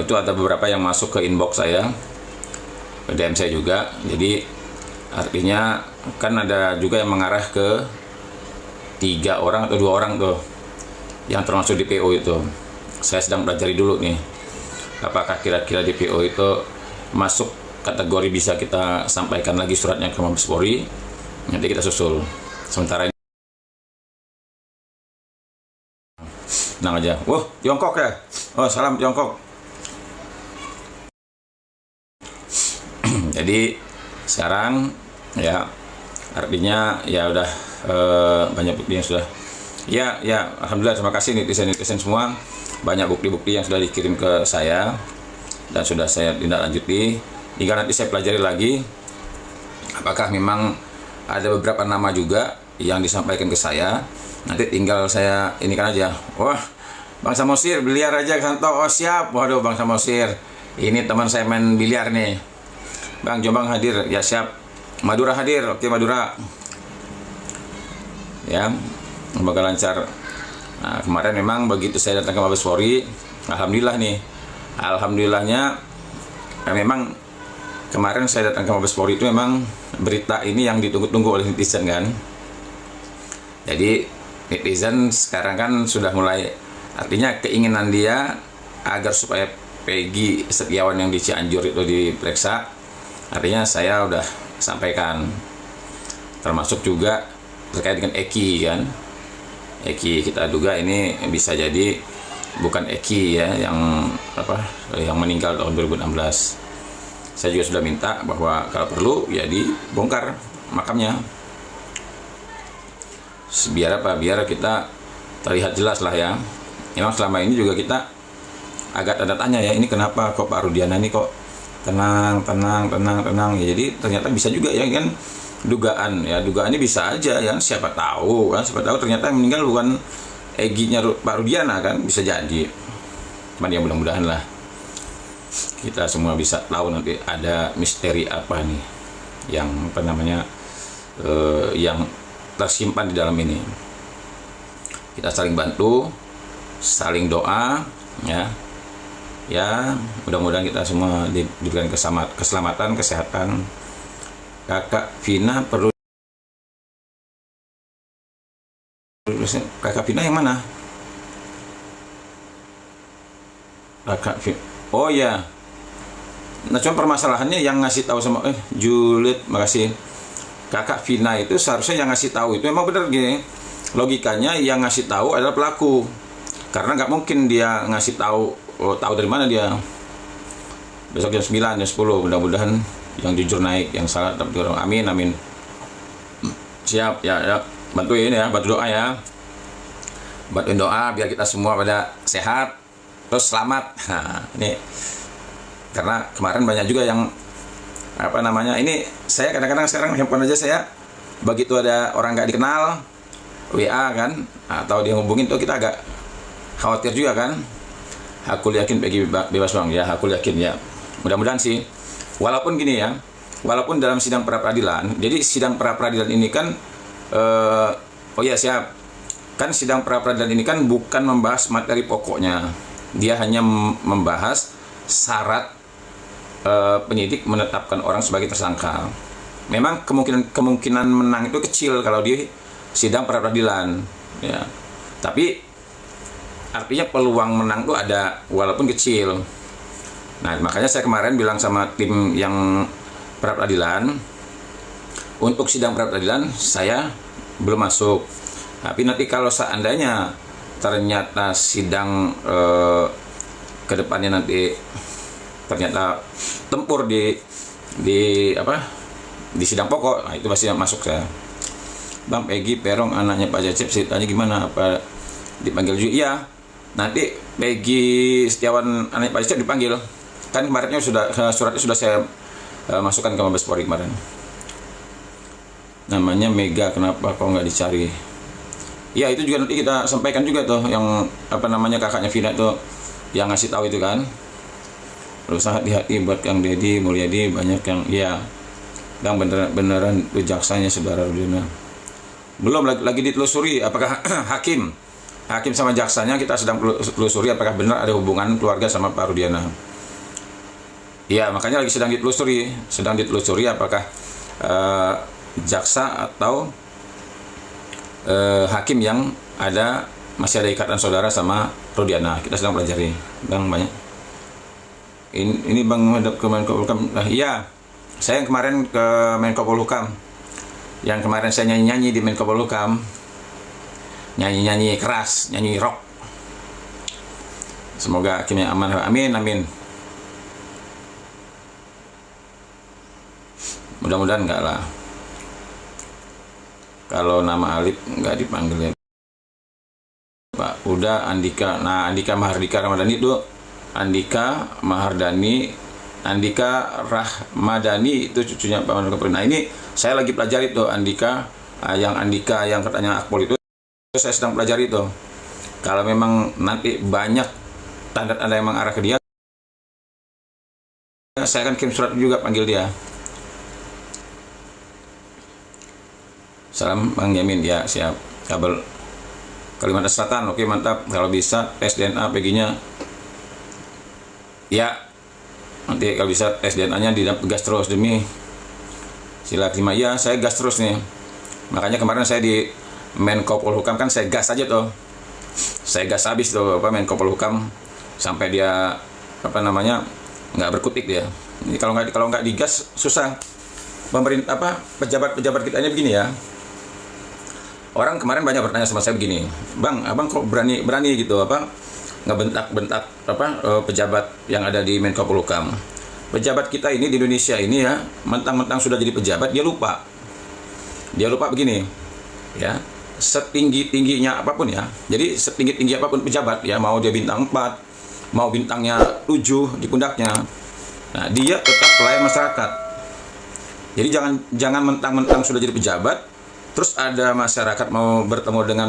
Itu ada beberapa yang masuk ke inbox saya, ke DM saya juga. Jadi artinya kan ada juga yang mengarah ke 3 orang atau 2 orang tuh yang termasuk DPO itu. Saya sedang pelajari dulu nih, apakah kira-kira DPO itu masuk kategori bisa kita sampaikan lagi suratnya ke Mabes Polri. Nanti kita susul. Sementara ini tenang aja. Wah, Tiongkok ya? Oh, salam Tiongkok. Jadi sekarang ya artinya ya udah banyak bukti yang sudah ya alhamdulillah, terima kasih netizen semua, banyak bukti-bukti yang sudah dikirim ke saya dan sudah saya tindak lanjuti. Hingga nanti saya pelajari lagi apakah memang ada beberapa nama juga yang disampaikan ke saya. Nanti tinggal saya ini kan aja. Wah, Bang Samosir biliar aja ke Santo. Oh siap. Waduh, Bang Samosir, ini teman saya main biliar nih. Bang Jombang hadir, ya siap. Madura hadir, oke Madura. Ya, semoga lancar. Nah, kemarin memang begitu saya datang ke Mabes Polri, alhamdulillah nih. Alhamdulillahnya memang kemarin saya datang ke Mabes Polri itu memang berita ini yang ditunggu-tunggu oleh netizen kan. Jadi netizen sekarang kan sudah mulai, artinya keinginan dia agar supaya Peggy Setiawan yang di Cianjur itu diperiksa. Artinya saya udah sampaikan, termasuk juga terkait dengan Eki kan. Eki kita duga ini bisa jadi bukan Eki ya yang meninggal tahun 2016. Saya juga sudah minta bahwa kalau perlu ya dibongkar makamnya. Biar apa? Biar kita terlihat jelas lah ya. Memang selama ini juga kita agak tanda tanya ya, ini kenapa kok Pak Rudiana ini kok tenang ya. Jadi ternyata bisa juga ya kan, dugaannya bisa aja ya, siapa tahu ternyata yang meninggal bukan Egy-nya Pak Rudiana kan, bisa jadi. Cuman ya mudah-mudahan lah kita semua bisa tahu nanti ada misteri apa nih yang yang tersimpan di dalam ini. Kita saling bantu, saling doa ya mudah-mudahan kita semua diberikan keselamatan, kesehatan. Kakak Vina Kakak Vina yang mana? Kakak Vina, oh ya. Nah cuma permasalahannya yang ngasih tahu sama Juliet, makasih. Kakak Vina itu seharusnya yang ngasih tahu itu memang benar gini. Logikanya yang ngasih tahu adalah pelaku, karena nggak mungkin dia ngasih tahu dari mana dia. Besok jam 9, jam 10 mudah-mudahan yang jujur naik, yang salah tetap diorang. Amin. Siap ya, bantuin ya, bantu doa ya, bantuin doa biar kita semua pada sehat terus selamat. Nah ini karena kemarin banyak juga yang ini saya kadang-kadang sekarang handphone aja saya begitu ada orang nggak dikenal WA kan atau dia ngubungin tuh kita agak khawatir juga kan. Aku yakin Peggy bebas Bang ya, aku yakin ya, mudah-mudahan sih. Walaupun gini ya, walaupun dalam sidang pra-peradilan, jadi sidang pra-peradilan ini kan siap kan, sidang pra-peradilan ini kan bukan membahas materi pokoknya, dia hanya membahas syarat penyidik menetapkan orang sebagai tersangka. Memang kemungkinan menang itu kecil kalau di sidang pra-peradilan ya, tapi artinya peluang menang itu ada walaupun kecil. Nah makanya saya kemarin bilang sama tim yang pra-peradilan, untuk sidang pra-peradilan saya belum masuk, tapi nanti kalau seandainya ternyata sidang ke depannya nanti ternyata tempur di sidang pokok, nah itu pasti masuk saya. Bang Peggy Perong anaknya Pak Cecep ceritanya gimana, apa dipanggil juga? Iya, nanti Peggy Setiawan anaknya Pak Cecep dipanggil kan, kemarinnya suratnya sudah saya masukkan ke Mabes Polri kemarin. Namanya Mega, kenapa kok nggak dicari? Ya itu juga nanti kita sampaikan juga tuh, yang kakaknya Vina tuh yang ngasih tahu itu kan. Terus hati-hati buat Kang Deddy Mulyadi, banyak yang yang beneran tuh jaksanya saudara Rudiana. Belum lagi ditelusuri apakah hakim hakim sama jaksanya kita sedang telusuri apakah benar ada hubungan keluarga sama Pak Rudiana. Ya, makanya lagi sedang ditelusuri apakah jaksa atau hakim yang masih ada ikatan saudara sama Rudiana. Kita sedang pelajari. Bang, banyak. Ini Bang menghadap ke Menko Polhukam. Iya, saya yang kemarin ke Menko Polhukam. Yang kemarin saya nyanyi-nyanyi di Menko Polhukam. Nyanyi-nyanyi keras, nyanyi rock. Semoga hakimnya aman. Amin, amin. Mudah-mudahan enggak lah. Kalau nama Alif enggak dipanggil ya Pak. Udah Andika. Nah, Andika Mahardika Ramadhani itu Andika Mahardani, Andika Rahmadani itu cucunya Pak Menko. Nah, ini saya lagi pelajari tuh Andika yang katanya Akpol itu saya sedang pelajari tuh. Kalau memang nanti banyak tanda-tanda yang mengarah ke dia, saya akan kirim surat juga panggil dia. Salam Bang Yamin, ya siap. Kabel Kalimantan Selatan, oke mantap. Kalau bisa tes DNA PG-nya, ya nanti kalau bisa tes DNA-nya gas terus demi sila kelima. Ya saya gas terus nih. Makanya kemarin saya di Menko Polhukam kan saya gas aja tuh. Saya gas habis tuh Menko Polhukam sampai dia nggak berkutik dia. Ini kalau nggak digas susah. Pemerintah pejabat-pejabat kita ini begini ya. Orang kemarin banyak bertanya sama saya begini, Bang, abang kok berani gitu ngebentak-bentak pejabat yang ada di Menko Polhukam. Pejabat kita ini di Indonesia ini ya, mentang-mentang sudah jadi pejabat dia lupa begini, ya, setinggi-tingginya apapun ya. Jadi setinggi-tinggi apapun pejabat ya, mau dia bintang 4, mau bintangnya 7 di pundaknya. Nah, dia tetap pelayan masyarakat. Jadi jangan mentang-mentang sudah jadi pejabat terus ada masyarakat mau bertemu dengan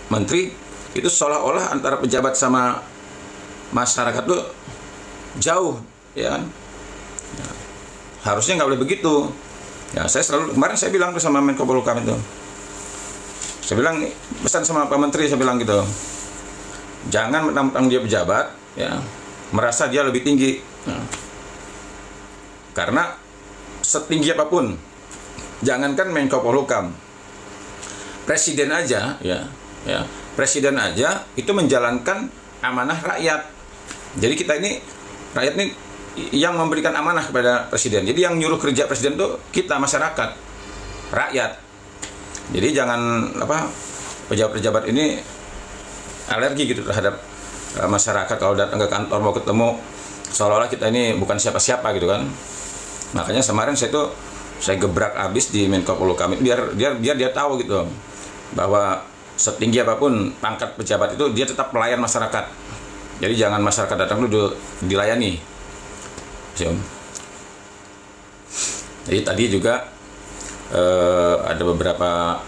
menteri, itu seolah-olah antara pejabat sama masyarakat tuh jauh, ya kan? Ya, harusnya nggak boleh begitu. Ya, kemarin saya bilang tuh sama Menko Polhukam itu, saya bilang pesan sama Pak Menteri, saya bilang gitu, jangan mentang-mentang dia pejabat, ya, merasa dia lebih tinggi. Nah, karena setinggi apapun, jangankan Menko Polhukam, presiden aja presiden aja itu menjalankan amanah rakyat. Jadi kita ini rakyat ini yang memberikan amanah kepada presiden. Jadi yang nyuruh kerja presiden tuh kita, masyarakat, rakyat. Jadi jangan pejabat-pejabat ini alergi gitu terhadap masyarakat. Kalau datang ke kantor mau ketemu seolah-olah kita ini bukan siapa-siapa gitu kan. Makanya kemarin saya gebrak abis di Menko Polhukam itu biar dia tahu gitu bahwa setinggi apapun pangkat pejabat itu dia tetap pelayan masyarakat. Jadi jangan masyarakat datang dulu dilayani. Jadi tadi juga ada beberapa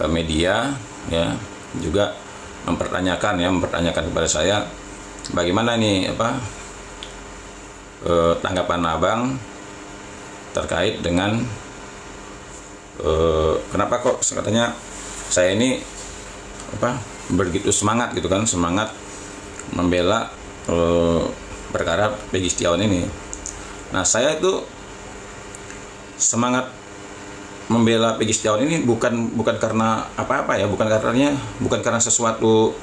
media ya juga mempertanyakan kepada saya bagaimana nih tanggapan abang terkait dengan kenapa kok katanya saya ini begitu semangat gitu kan, semangat membela perkara Peggy Setiawan ini. Nah, saya itu semangat membela Peggy Setiawan ini bukan karena apa-apa ya, bukan karena sesuatu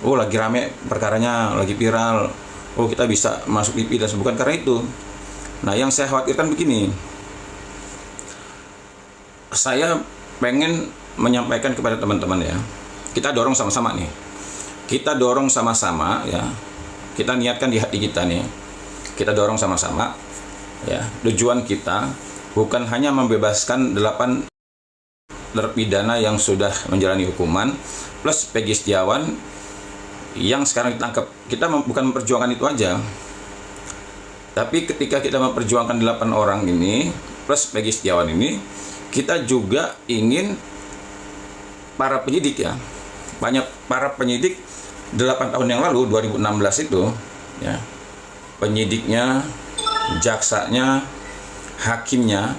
lagi rame perkaranya, lagi viral, kita bisa masuk TV dan bukan karena itu. Nah, yang saya khawatirkan begini, saya pengen menyampaikan kepada teman-teman ya, kita dorong sama-sama nih, ya, kita niatkan di hati kita nih, kita dorong sama-sama ya, tujuan kita bukan hanya membebaskan 8 terpidana yang sudah menjalani hukuman plus Peggy Setiawan yang sekarang ditangkap. Kita bukan memperjuangkan itu aja, tapi ketika kita memperjuangkan 8 orang ini plus Peggy Setiawan ini, kita juga ingin para penyidik ya, banyak para penyidik 8 tahun yang lalu 2016 itu ya, penyidiknya, jaksanya, hakimnya.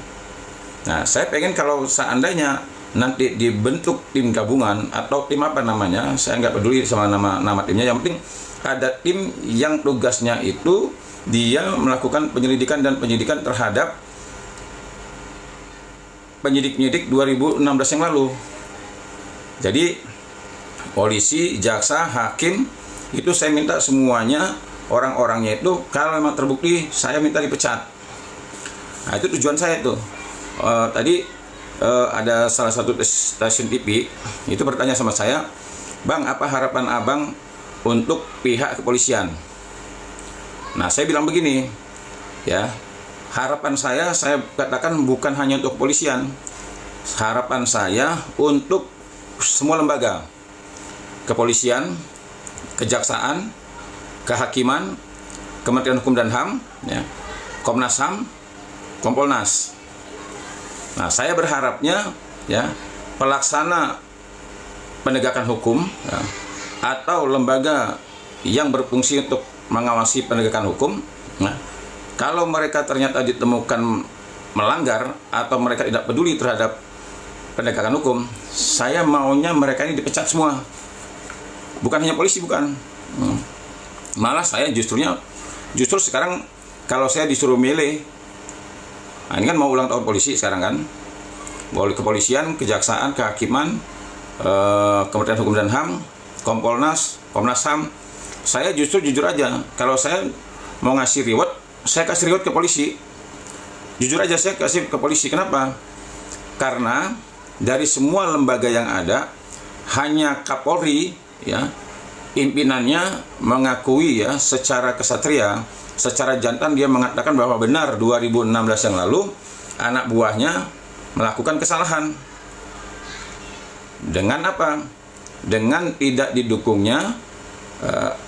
Nah, saya pengen kalau seandainya nanti dibentuk tim gabungan atau tim apa namanya, saya nggak peduli sama nama timnya, yang penting ada tim yang tugasnya itu dia melakukan penyelidikan dan penyidikan terhadap penyidik-penyidik 2016 yang lalu. Jadi polisi, jaksa, hakim itu saya minta semuanya orang-orangnya itu kalau memang terbukti saya minta dipecat. Nah itu tujuan saya tuh. Tadi ada salah satu stasiun TV itu bertanya sama saya, "Bang, apa harapan abang untuk pihak kepolisian?" Nah saya bilang begini, ya, harapan saya katakan bukan hanya untuk kepolisian, harapan saya untuk semua lembaga, kepolisian, kejaksaan, kehakiman, Kementerian Hukum dan HAM, ya, Komnas HAM, Kompolnas. Nah, saya berharapnya ya pelaksana penegakan hukum ya, atau lembaga yang berfungsi untuk mengawasi penegakan hukum, nah, kalau mereka ternyata ditemukan melanggar atau mereka tidak peduli terhadap penegakan hukum, saya maunya mereka ini dipecat semua. Bukan hanya polisi, bukan. Malah saya justru sekarang kalau saya disuruh milih, nah ini kan mau ulang tahun polisi sekarang kan, boleh kepolisian, kejaksaan, kehakiman, Kementerian Hukum dan HAM, Kompolnas, Komnas HAM, saya justru jujur aja, kalau saya mau ngasih reward, saya kasih reward ke polisi. Jujur aja saya kasih ke polisi. Kenapa? Karena dari semua lembaga yang ada, hanya Kapolri ya pimpinannya mengakui ya secara kesatria, secara jantan dia mengatakan bahwa benar 2016 yang lalu anak buahnya melakukan kesalahan. Dengan apa? Dengan tidak didukungnya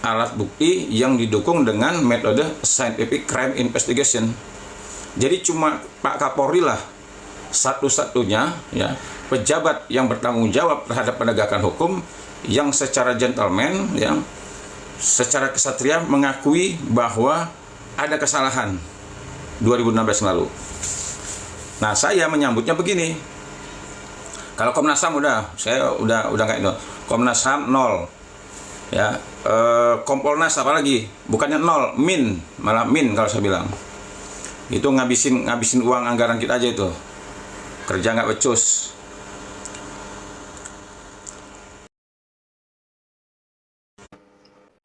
alat bukti yang didukung dengan metode scientific crime investigation. Jadi cuma Pak Kapolri lah satu-satunya ya pejabat yang bertanggung jawab terhadap penegakan hukum yang secara gentleman ya, secara kesatria mengakui bahwa ada kesalahan 2016 lalu. Nah, saya menyambutnya begini. Kalau Komnas HAM saya udah nggak itu. Komnas HAM 0. Ya, Kompolnas apalagi? Bukannya 0, malah min kalau saya bilang. Itu ngabisin uang anggaran kita aja itu. Kerja nggak becus.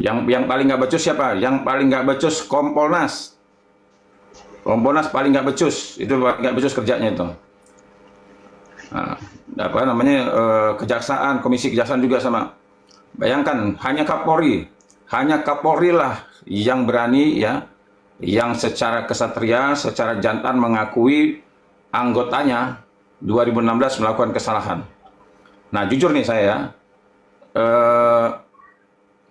Yang paling nggak becus siapa? Yang paling nggak becus Kompolnas. Kompolnas paling nggak becus. Itu paling nggak becus kerjanya itu. Nah, apa namanya kejaksaan, komisi kejaksaan juga sama. Bayangkan hanya Kapolri lah yang berani ya, yang secara kesatria, secara jantan mengakui anggotanya 2016 melakukan kesalahan. Nah jujur nih saya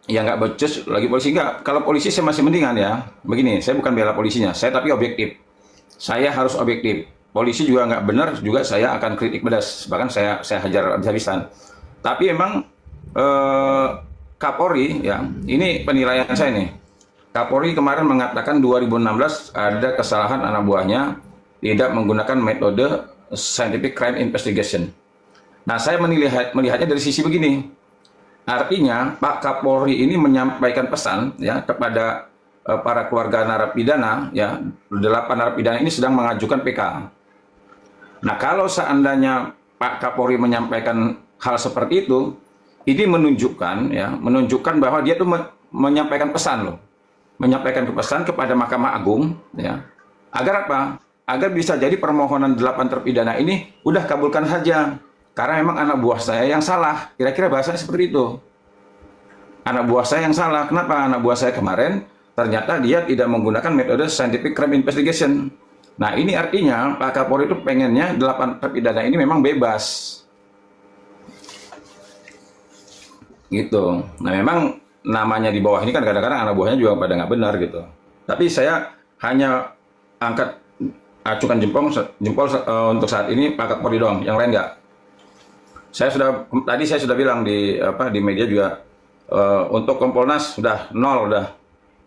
ya nggak becus lagi polisi nggak. Kalau polisi saya masih mendingan ya. Begini, saya bukan bela polisinya, saya tapi objektif. Saya harus objektif. Polisi juga nggak benar, juga saya akan kritik pedas. Bahkan saya hajar habis-habisan. Tapi emang Kapolri ya, ini penilaian saya nih. Kapolri kemarin mengatakan 2016 ada kesalahan anak buahnya tidak menggunakan metode scientific crime investigation. Nah, saya melihatnya dari sisi begini. Artinya Pak Kapolri ini menyampaikan pesan ya kepada para keluarga narapidana ya, 8 narapidana ini sedang mengajukan PK. Nah, kalau seandainya Pak Kapolri menyampaikan hal seperti itu, ini menunjukkan bahwa dia tuh menyampaikan pesan loh. Menyampaikan pesan kepada Mahkamah Agung ya. Agar apa? Agar bisa jadi permohonan 8 terpidana ini udah kabulkan saja. Karena memang anak buah saya yang salah. Kira-kira bahasanya seperti itu. Anak buah saya yang salah. Kenapa? Anak buah saya kemarin ternyata dia tidak menggunakan metode scientific crime investigation. Nah, ini artinya Pak Kapolri itu pengennya 8 terpidana ini memang bebas. Gitu. Nah, memang namanya di bawah ini kan kadang-kadang anak buahnya juga pada nggak benar gitu. Tapi saya hanya acukan jempol untuk saat ini Pak Kapolri dong, yang lain nggak. Tadi saya sudah bilang di media juga untuk Kompolnas sudah 0 udah.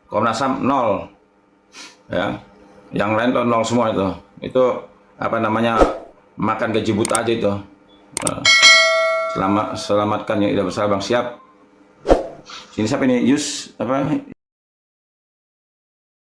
Komnas HAM 0. Ya. Yang lain tuh 0 semua itu. Itu makan gaji buta aja itu. Selamatkan yang tidak bersalah bang. Siap. Sini siapa ini? Yus apa?